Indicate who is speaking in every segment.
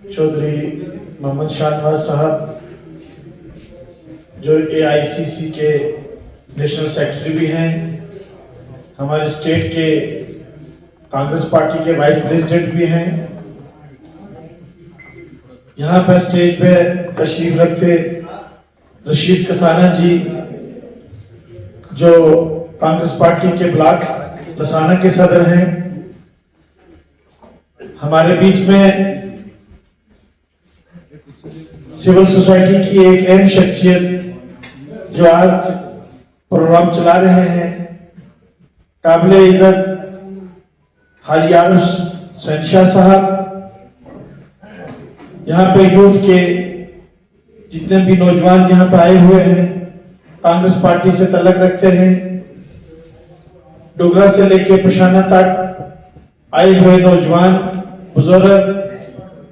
Speaker 1: चौधरी मोहम्मद शाहनवाज साहब जो AICC के नेशनल सेक्रेटरी भी हैं, हमारे स्टेट के कांग्रेस पार्टी के वाइस प्रेसिडेंट भी हैं, यहाँ पर स्टेज पे तशरीफ रखते रशीद कसाना जी जो कांग्रेस पार्टी के ब्लॉक लसाना के सदर हैं, हमारे बीच में सिविल सोसाइटी की एक अहम शख्सियत जो आज प्रोग्राम चला रहे हैं, काबिले इज्जत हाजी आरुष शहनशाह साहब, यहाँ पे यूथ के जितने भी नौजवान यहाँ पे आए हुए हैं, कांग्रेस पार्टी से तल्लुक रखते हैं, डोगरा से लेके पशाना तक आए हुए नौजवान बुजुर्ग,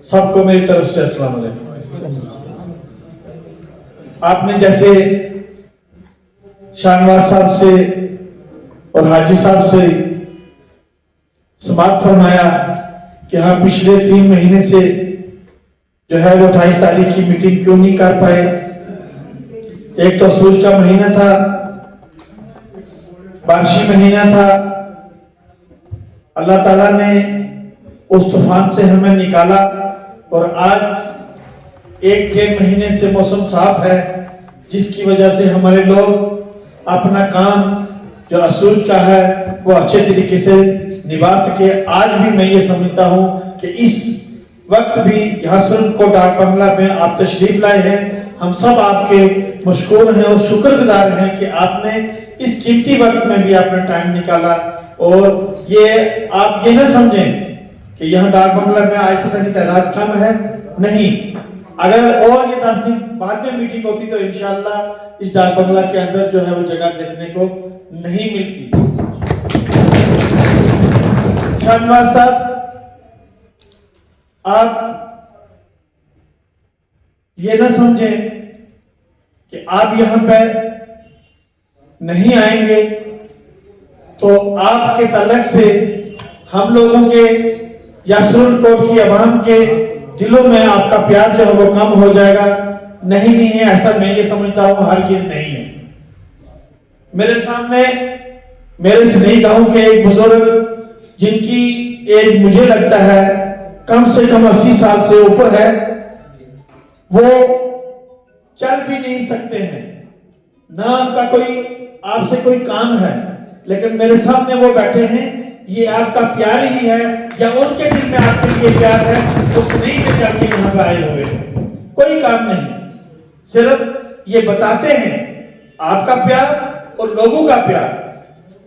Speaker 1: सबको मेरी तरफ से अस्सलाम वालेकुम। आपने जैसे शाहनवाज साहब से और हाजी साहब से समाअत फरमाया कि हाँ पिछले 3 महीने से जो है वो 28 तारीख की मीटिंग क्यों नहीं कर पाए। एक तो सूरज का महीना था, बारिशी महीना था, अल्लाह ताला ने उस तूफान से हमें निकाला और आज 1-1.5 महीने से मौसम साफ है, जिसकी वजह से हमारे लोग अपना काम जो असूल का है वो अच्छे तरीके से निभा सके। आज भी मैं ये समझता हूँ कि इस वक्त भी यहाँ सुरन को डाक बंगला में आप तशरीफ लाए हैं, हम सब आपके मशकूर हैं और शुक्रगुजार हैं कि आपने इस कीमती वक्त में भी अपना टाइम निकाला। और ये आप ये ना समझें कि यहाँ डाक बंगला में आज पता नहीं तादाद कम है, नहीं, अगर और ये 10 दिन बाद में मीटिंग होती तो इंशाअल्लाह इस डाक बंगला के अंदर जो है वो जगह देखने को नहीं मिलती। शाहनवाज साहब, आप ये ना समझें कि आप यहां पे नहीं आएंगे तो आपके तलक से हम लोगों के या सुरनकोट की आवाम के दिलों में आपका प्यार जो है वो कम हो जाएगा। नहीं है, ऐसा मैं ये समझता हूं, हरगिज़ नहीं है। मेरे सामने मेरे स्नेही गांव के एक बुजुर्ग जिनकी एज मुझे लगता है कम से कम 80 साल से ऊपर है, वो चल भी नहीं सकते हैं, ना उनका कोई आपसे कोई काम है, लेकिन मेरे सामने वो बैठे हैं। ये आपका प्यार ही है या उनके दिल में आपके लिए प्यार है, उस नहीं से चल के यहाँ पे आए हुए हैं, कोई काम नहीं, सिर्फ ये बताते हैं आपका प्यार और लोगों का प्यार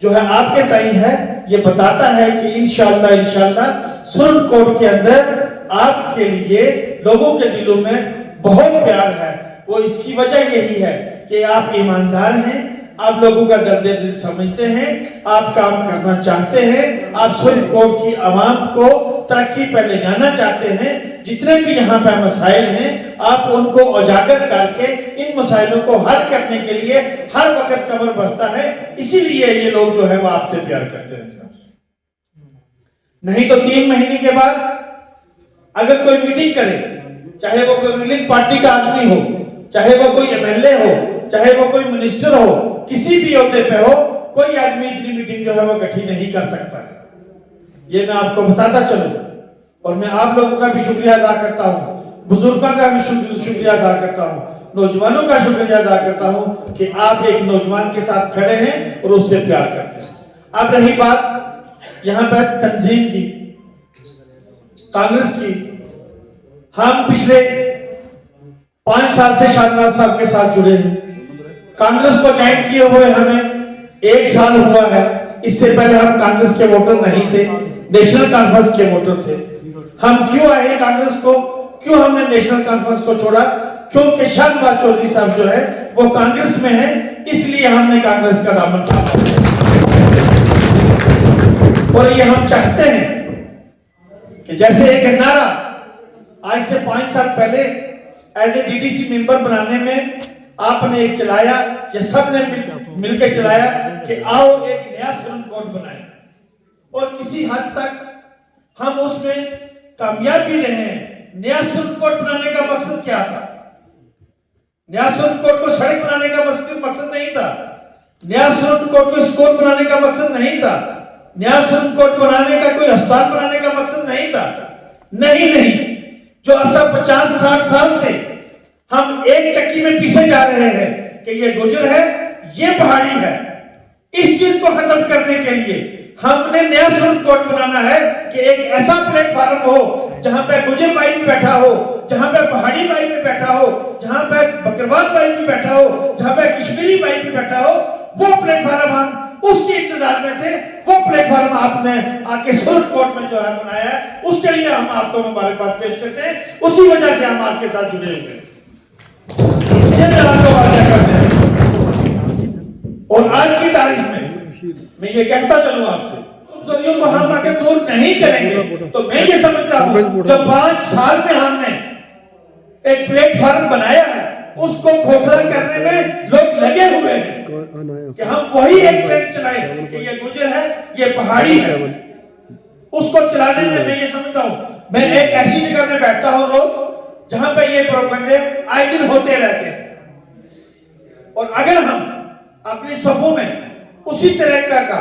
Speaker 1: जो है आपके ताई है, ये बताता है कि इंशाअल्लाह सुरनकोट के अंदर आपके लिए लोगों के दिलों में बहुत प्यार है। वो इसकी वजह यही है कि आप ईमानदार हैं, आप लोगों का दर्द दिल समझते हैं, आप काम करना चाहते हैं, आप सुरनकोट की आवाम को तरक्की पर ले जाना चाहते हैं। जितने भी यहाँ पे मसाइल हैं आप उनको उजागर करके इन मसाइलों को हल करने के लिए हर वक्त कमर बस्ता है, इसीलिए ये लोग जो है वो आपसे प्यार करते हैं। नहीं तो 3 महीने के बाद अगर कोई मीटिंग करे, चाहे वो कोई रूलिंग पार्टी का आदमी हो, चाहे वो कोई MLA हो, चाहे वो कोई मिनिस्टर हो, किसी भी ओहदे पे हो, कोई आदमी इतनी मीटिंग जो है वो इकट्ठी नहीं कर सकता है। ये मैं आपको बताता चलूं और मैं आप लोगों का भी शुक्रिया अदा करता हूं, बुजुर्गों का भी शुक्रिया अदा करता हूं, नौजवानों का शुक्रिया अदा करता हूं कि आप एक नौजवान के साथ खड़े हैं और उससे प्यार करते हैं। अब रही बात यहां पर तंजीम की, कांग्रेस की, हम पिछले 5 साल से शाहनवाज साहब के साथ जुड़े हैं। कांग्रेस को ज्वाइन किए हुए हमें 1 साल हुआ है। इससे पहले हम कांग्रेस के वोटर नहीं थे, नेशनल कॉन्फ्रेंस के वोटर थे। हम क्यों आए कांग्रेस को, क्यों हमने नेशनल कॉन्फ्रेंस को छोड़ा? क्योंकि शाहनवाज चौधरी साहब जो है वो कांग्रेस में है, इसलिए हमने कांग्रेस का दामन थामा। और ये हम चाहते हैं कि जैसे एक नारा आज से 5 साल पहले एज ए DDC मेंबर बनाने में आपने एक चलाया, या सबने मिलकर चलाया कि आओ एक नया सुरनकोट बनाएं, और किसी हद तक हम उसमें कामयाब भी रहे हैं। नया सुप्रीम कोर्ट बनाने का मकसद क्या था? नया सुप्रीम कोर्ट को सड़क बनाने का मकसद नहीं था। नया सुप्रीम कोर्ट को स्कूल बनाने का मकसद नहीं था। नया सुप्रीम कोर्ट बनाने का कोई अस्पताल बनाने का मकसद नहीं था। नहीं, जो अरसा 50-60 साल से हम एक चक्की में पीछे जा रहे हैं कि ये गुजर है, ये पहाड़ी है, इस चीज को खत्म करने के लिए हमने नया सुप्रीम कोर्ट बनाना है कि एक ऐसा प्लेटफार्म हो जहां पे गुजर भाई भी बैठा हो, जहां पे पहाड़ी भाई भी बैठा हो, जहां पे बकरवाल भाई भी बैठा हो, जहां पे कश्मीरी भाई भी बैठा हो। वो प्लेटफार्म हम उसके इंतजार में थे। वो प्लेटफार्म आपने आके सुप्रीम कोर्ट में जो है बनाया है, उसके लिए हम आपको मुबारकबाद पेश करते हैं। उसी वजह से हम आपके साथ जुड़े हुए हैं। आपको वादा करते हैं। और आज की तारीख में मैं ये कहता चलूं आपसे, कमजोरियों को हम अगर दूर नहीं करेंगे तो मैं ये समझता हूं जब 5 साल में हमने एक प्लेटफार्म बनाया है, उसको खोखला करने में लोग लगे हुए हैं कि हम वही एक ट्रेन चलाएं कि ये गुजर है, ये पहाड़ी है। उसको चलाने में मैं ये समझता हूं, मैं एक ऐसी जगह में बैठता हूं रोज जहां पे ये प्रोपेगेंडे आए दिन होते रहते हैं। और अगर हम अपनी सफों में उसी तरीका का,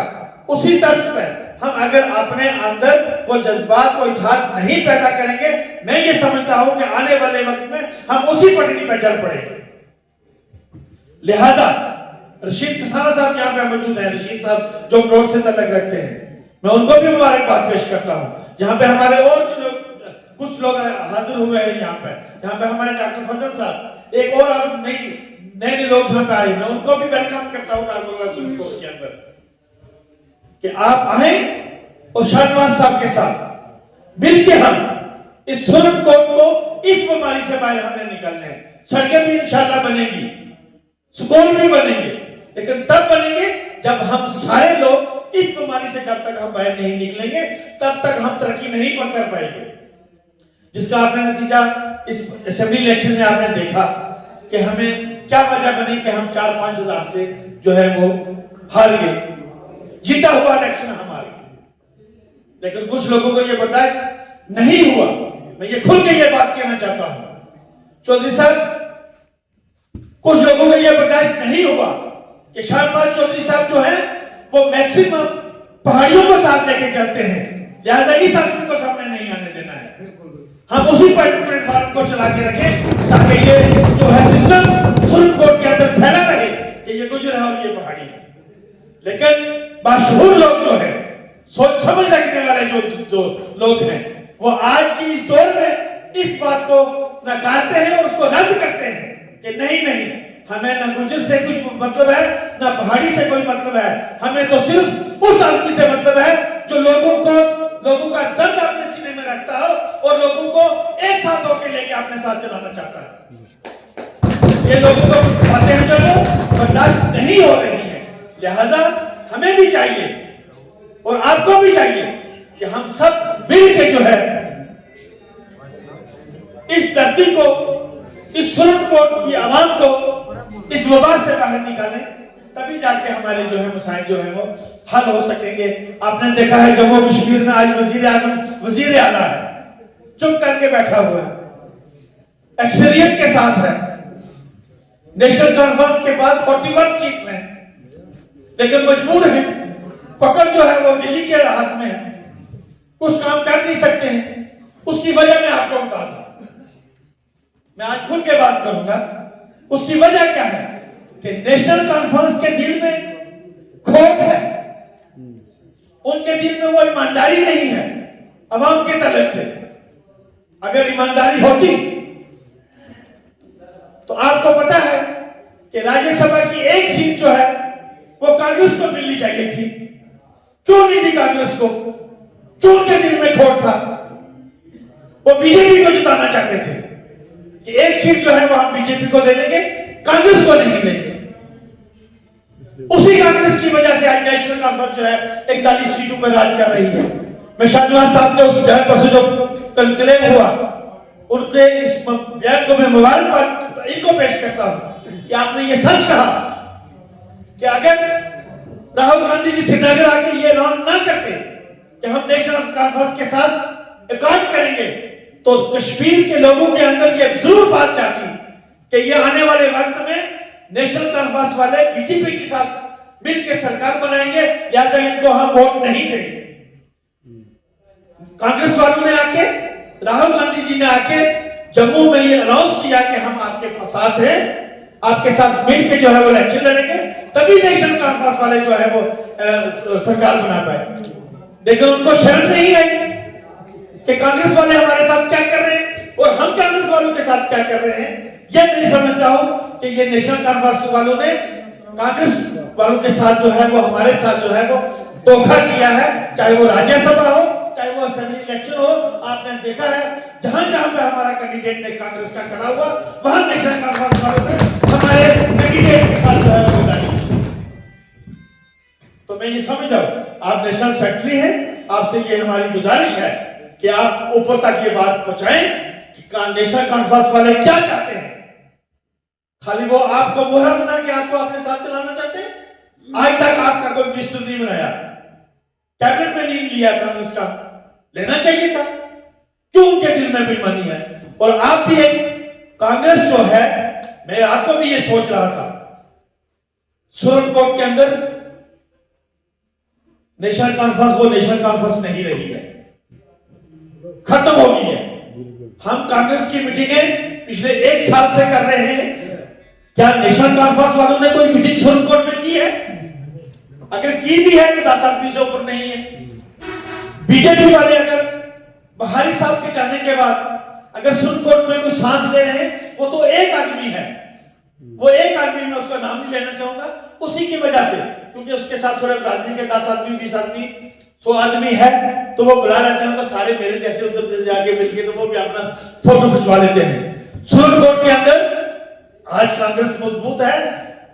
Speaker 1: उसी तर्ज पर हम अगर अपने अंदर वो जज्बात, वो इत्तेहाद नहीं पैदा करेंगे, मैं ये समझता हूं कि आने वाले वक्त में हम उसी पटड़ी पर चल पड़ेंगे। लिहाजा रशीद कसाना साहब यहाँ पे मौजूद हैं, रशीद साहब जो रोड से तल्लक रखते हैं, मैं उनको भी मुबारकबाद पेश करता हूँ। यहाँ पे हमारे और कुछ लोग हाजिर हुए हैं यहाँ पे हमारे डॉक्टर फजल साहब, एक और नए लोग यहाँ पे आए, मैं उनको भी वेलकम करता हूँ सुप्रीम कोर्ट के अंदर कि आप आए और शाहनवाज साहब के साथ मिलकर हम इस सुप्रीम कोर्ट को इस बीमारी से बाहर हमें निकलने हैं। सड़कें भी इंशाल्लाह बनेगी, स्कूल भी बनेंगे, लेकिन तब बनेंगे जब हम सारे लोग इस बीमारी से, जब तक हम बाहर नहीं निकलेंगे तब तक हम तरक्की नहीं कर पाएंगे। जिसका आपने नतीजा इस असेंबली इलेक्शन में आपने देखा कि हमें क्या वजह बनी कि हम 4-5 हजार से जो है वो हार गए। जीता हुआ इलेक्शन हमारे, लेकिन कुछ लोगों को ये बर्दाश्त नहीं हुआ। मैं ये खुल के ये बात कहना चाहता हूं चौधरी साहब, कुछ लोगों को ये बर्दाश्त नहीं हुआ कि शाहनवाज चौधरी साहब जो है वो मैक्सिमम पहाड़ियों को साथ लेके चलते हैं, लिहाजा इस आदमी को सामने नहीं आने देना है। हम उसी प्लेटफार्म को चला के रखें ताकि ये जो है सिस्टम सुप्रीम कोर्ट के अंदर फैला रहे कि ये गुजर है और ये पहाड़ी है। लेकिन बाशऊर लोग जो है, सोच समझ रखने वाले जो लोग हैं, वो आज की इस दौर में इस बात को नकारते हैं और उसको रद्द करते हैं कि नहीं, हमें ना गुजर से कुछ मतलब है, ना पहाड़ी से कोई मतलब है, हमें तो सिर्फ उस आदमी से मतलब है जो लोगों का दर्द अपने सीने में रखता हो और लोगों को एक साथ होकर लेके अपने साथ चलाना चाहता है। ये लोगों को बातें जो बर्दाश्त नहीं हो रही है। लिहाजा हमें भी चाहिए और आपको भी चाहिए कि हम सब मिल के जो है इस धरती को, इस सुप्रीम कोर्ट की आवाम को इस वबा से बाहर निकालें, तभी जाके हमारे जो है मसाइल जो है वो हल हो सकेंगे। आपने देखा है जम्मू कश्मीर में आज वजीर आजम, वजीर आला है, चुप करके बैठा हुआ है, अक्सरियत के साथ है। नेशनल कॉन्फ्रेंस के पास 41 सीट्स हैं, लेकिन मजबूर है, पकड़ जो है वो दिल्ली के हाथ में है, कुछ काम कर नहीं सकते हैं। उसकी वजह मैं आपको बता दूं, मैं आज खुल के बात करूंगा। उसकी वजह क्या है कि नेशनल कॉन्फ्रेंस के दिल में खोट है, उनके दिल में वो ईमानदारी नहीं है अवाम के तलक से। अगर ईमानदारी होती तो आपको पता है कि राज्यसभा की एक सीट जो है वो कांग्रेस को मिलनी चाहिए थी। क्यों नहीं दी कांग्रेस को? क्यों उनके दिल में खोट था? वो बीजेपी को जिताना चाहते थे कि एक सीट जो है वो हम बीजेपी को दे देंगे, कांग्रेस को नहीं देंगे। उसी कांग्रेस की वजह से आज नेशनल कॉन्फ्रेंस जो है 41 सीटों पर राज कर रही है। मैं शाहनवाज साहब के उस बयान पर से जो कन्क्लेव हुआ, उनके इस बयान को मैं मुबारकबाद इनको पेश करता हूं कि आपने ये सच कहा कि अगर राहुल गांधी जी श्रीनगर आके ये ऐलान ना करते कि हम नेशनल कॉन्फ्रेंस के साथ इकाद करेंगे تو کشمیر کے لوگوں کے اندر یہ ضرور بات جاتی کہ یہ آنے والے وقت میں نیشنل کانفرنس والے بی جے پی کے ساتھ مل کے سرکار بنائیں گے، لہٰذا ان کو ہم ووٹ نہیں دیں گے۔ کانگریس والوں نے آ کے، راہل گاندھی جی نے آ کے جموں میں یہ اناؤنس کیا کہ ہم آپ کے ساتھ ہیں، آپ کے ساتھ مل کے جو ہے وہ الیکشن لڑیں گے، تبھی نیشنل کانفرنس والے جو ہے وہ سرکار بنا پائے۔ لیکن ان کو شرم نہیں آئی کہ کانگریس والے ہمارے ساتھ کیا کر رہے ہیں اور ہم کانگریس والوں کے ساتھ کیا کر رہے ہیں۔ یہ نہیں سمجھتا ہوں کہ یہ نیشنل کانفرنس والوں نے کانگریس والوں کے ساتھ جو ہے وہ ہمارے ساتھ جو ہے وہ دھوکہ کیا ہے، چاہے وہ راجیہ سبھا ہو، چاہے وہ اسمبلی الیکشن ہو۔ آپ نے دیکھا ہے جہاں جہاں پہ ہمارا کینڈیڈیٹ نے کانگریس کا کھڑا ہوا، وہاں نیشنل کانفرنس والوں نے ہمارے کینڈیڈیٹ کے ساتھ جو ہے وہ لڑائی۔ تو میں یہ سمجھتا ہوں آپ نیشنل سیکرٹری ہیں، آپ سے یہ ہماری گزارش ہے کہ آپ اوپر تک یہ بات پہنچائیں کہ نیشنل کانفرنس والے کیا چاہتے ہیں۔ خالی وہ آپ کو مہرہ بنا کے آپ کو اپنے ساتھ چلانا چاہتے ہیں؟ آج تک آپ کا کوئی منسٹر نہیں بنایا، کیبنٹ میں نہیں لیا کانگریس کا، لینا چاہیے تھا۔ کیوں ان کے دل میں بےایمانی ہے؟ اور آپ بھی ایک کانگریس جو ہے، میں آپ کو بھی یہ سوچ رہا تھا، سپریم کورٹ کے اندر نیشنل کانفرنس وہ نیشنل کانفرنس نہیں رہی ہے، ختم ہو گئی ہے۔ ہم کانگریس کی میٹنگیں پچھلے 1 سال سے کر رہے ہیں، کیا نیشنل کانفرنس والوں نے کوئی میٹنگ سپریم کورٹ میں کی ہے؟ اگر کی بھی ہے تو 10 آدمی سے اوپر نہیں ہے۔ بی جے پی والے اگر بہاری صاحب کے جانے کے بعد اگر سپریم کورٹ میں کوئی سانس لے رہے ہیں، وہ تو ایک آدمی ہے، وہ ایک آدمی، میں اس کا نام نہیں لینا چاہوں گا، اسی کی وجہ سے، کیونکہ اس کے ساتھ تھوڑے برادری کے 10 آدمی 20 آدمی 100 آدمی ہے تو وہ بلا لیتے ہیں، تو سارے میرے جیسے ادھر جا کے مل کے تو وہ بھی اپنا فوٹو کھچوا لیتے ہیں۔ سپریم کورٹ کے اندر آج کانگریس مضبوط ہے،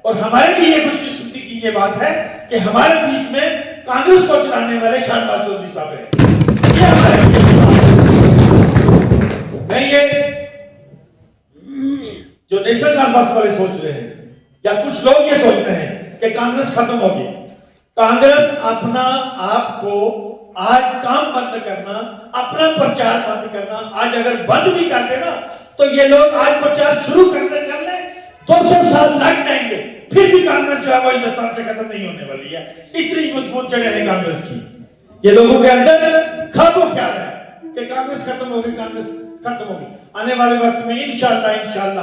Speaker 1: اور ہمارے لیے یہ خوش قسمتی کی یہ بات ہے کہ ہمارے بیچ میں کانگریس کو چلانے والے شہنواز چودھری صاحب ہیں۔ یہ ہمارے میں یہ جو نیشنل کانفرنس والے سوچ رہے ہیں یا کچھ لوگ یہ سوچ رہے ہیں کہ کانگریس ختم ہوگی، کانگریس اپنا آپ کو آج کام بند کرنا، اپنا پرچار بند کرنا، آج اگر بند بھی کر دے نا تو یہ لوگ آج پرچار شروع کر لیں 200 سال لگ جائیں گے، پھر بھی کانگریس جو ہے وہ ہندوستان سے ختم نہیں ہونے والی ہے۔ اتنی مضبوط جگہ ہے کانگریس کی۔ یہ لوگوں کے اندر خواب و خیال ہے کہ کانگریس ختم ہوگی، کانگریس ختم ہوگی۔ آنے والے وقت میں انشاءاللہ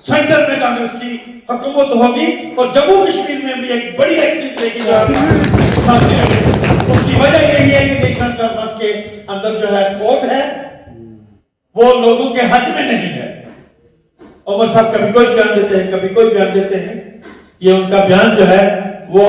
Speaker 1: سینٹر میں کانگریس کی حکومت ہوگی، اور جموں کشمیر میں بھی ایک بڑی ایکسیٹ لے کے جو سامنے آئے گی۔ اس کی وجہ یہی ہے کہ نیشنل کانفرنس کے اندر جو ہے ووٹ ہے وہ لوگوں کے حق میں نہیں ہے۔ عمر صاحب کبھی کوئی بیان دیتے ہیں، کبھی کوئی بیان دیتے ہیں، یہ ان کا بیان جو ہے وہ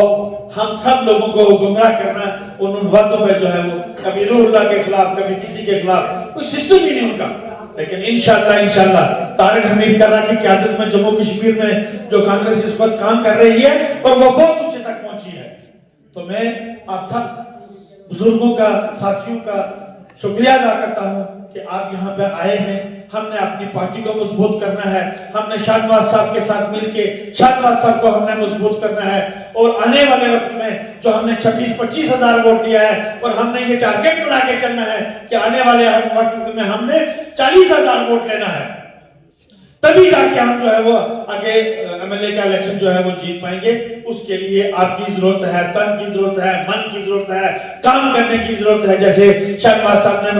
Speaker 1: ہم سب لوگوں کو گمراہ کرنا، ان باتوں میں جو ہے وہ کبھی روح اللہ کے خلاف، کبھی کسی کے خلاف، کوئی سسٹم ہی نہیں ان کا۔ لیکن انشاءاللہ طارق حمید کرا کی قیادت میں جموں کشمیر میں جو کانگریس اس وقت کام کر رہی ہے اور وہ بہت اونچے تک پہنچی ہے۔ تو میں آپ سب بزرگوں کا، ساتھیوں کا شکریہ ادا کرتا ہوں کہ آپ یہاں پہ آئے ہیں۔ ہم نے اپنی پارٹی کو مضبوط کرنا ہے، ہم نے شہنواز صاحب کے ساتھ مل کے شہنواز صاحب کو ہم نے مضبوط کرنا ہے، اور آنے والے وقت میں جو ہم نے 26-25 ہزار ووٹ لیا ہے، اور ہم نے یہ ٹارگٹ بنا کے چلنا ہے کہ آنے والے وقت میں ہم نے 40 ہزار ووٹ لینا ہے، تبھی جا کے ہم جو ہے وہ آگے ایم ایل اے کا الیکشن جو ہے وہ جیت پائیں گے۔ اس کے لیے آپ کی ضرورت ہے، تن کی ضرورت ہے، من کی ضرورت ہے، کام کرنے کی ضرورت ہے۔ جیسے شہنواز صاحب نے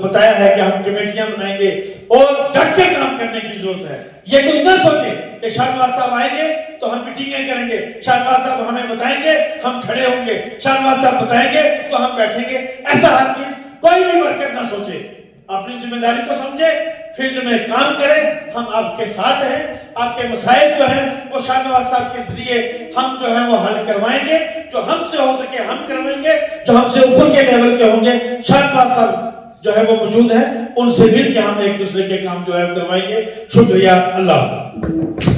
Speaker 1: بتایا ہے کہ ہم کمیٹیاں بنائیں گے، اور ڈٹ کے کام کرنے کی ضرورت ہے۔ یہ کوئی نہ سوچے کہ شہنواز صاحب آئیں گے تو ہم میٹنگیں کریں گے، شہنواز صاحب ہمیں بتائیں گے ہم کھڑے ہوں گے، شہنواز صاحب بتائیں گے تو ہم بیٹھیں گے، ایسا ہر چیز کوئی بھی ورکر نہ سوچے۔ اپنی ذمہ داری کو سمجھے، فیلڈ میں کام کریں، ہم آپ کے ساتھ ہیں۔ آپ کے مسائل جو ہیں وہ شہنواز صاحب کے ذریعے ہم جو ہیں وہ حل کروائیں گے، جو ہم سے ہو سکے ہم کروائیں گے، جو ہم سے اوپر کے لیول کے ہوں گے شہنواز صاحب جو ہے وہ موجود ہیں، ان سے مل کے ہم ایک دوسرے کے کام جو ہے کروائیں گے۔ شکریہ، اللہ حافظ۔